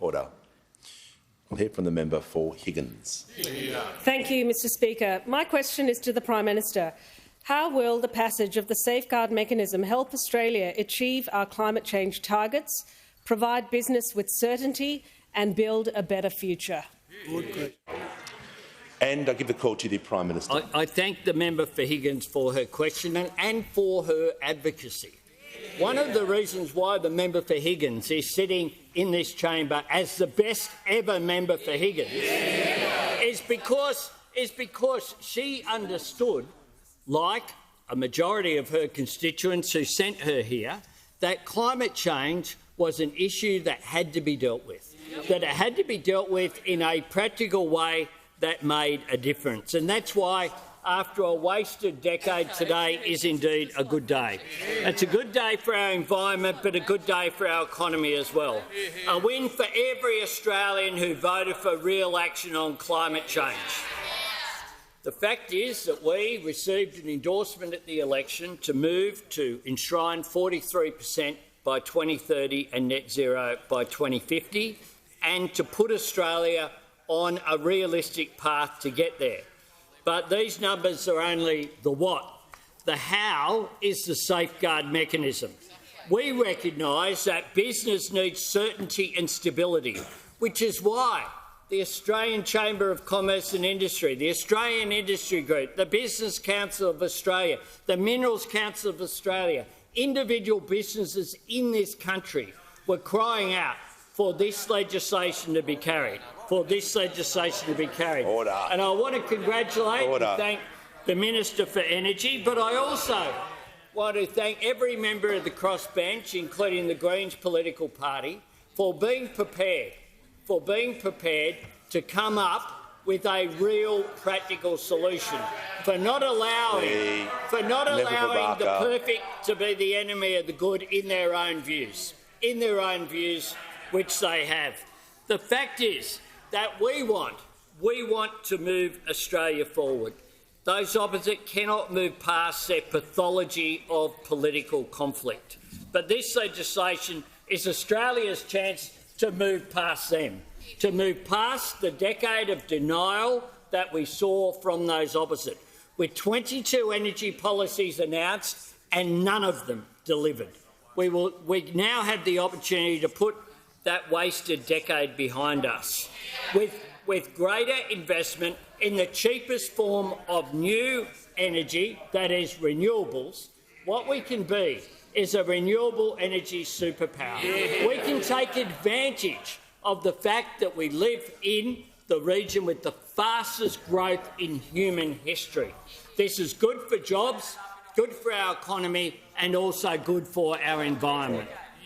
Order. We'll hear from the member for Higgins. Thank you, Mr Speaker. My question is to the Prime Minister. How will the passage of the safeguard mechanism help Australia achieve our climate change targets, provide business with certainty and build a better future? And I give the call to the Prime Minister. I thank the member for Higgins for her question and for her advocacy. One of the reasons why the member for Higgins is sitting in this chamber as the best ever member for Higgins is because she understood, like a majority of her constituents who sent her here, that climate change was an issue that had to be dealt with, that it had to be dealt with in a practical way that made a difference. And that's why, after a wasted decade, today is indeed a good day. It's a good day for our environment, but a good day for our economy as well. A win for every Australian who voted for real action on climate change. The fact is that we received an endorsement at the election to move to enshrine 43% by 2030 and net zero by 2050, and to put Australia on a realistic path to get there. But these numbers are only the what. The how is the safeguard mechanism. We recognise that business needs certainty and stability, which is why the Australian Chamber of Commerce and Industry, the Australian Industry Group, the Business Council of Australia, the Minerals Council of Australia, individual businesses in this country were crying out for this legislation to be carried. Order. And I want to congratulate and thank the Minister for Energy, but I also want to thank every member of the crossbench, including the Greens political party, for being prepared to come up with a real practical solution, for not allowing the perfect to be the enemy of the good in their own views, which they have. The fact is that we want to move Australia forward. Those opposite cannot move past their pathology of political conflict. But this legislation is Australia's chance to move past them, to move past the decade of denial that we saw from those opposite, with 22 energy policies announced and none of them delivered. We now have the opportunity to put that wasted decade behind us, with greater investment in the cheapest form of new energy, that is renewables. What we can be is a renewable energy superpower. We can take advantage of the fact that we live in the region with the fastest growth in human history. This is good for jobs, good for our economy and also good for our environment.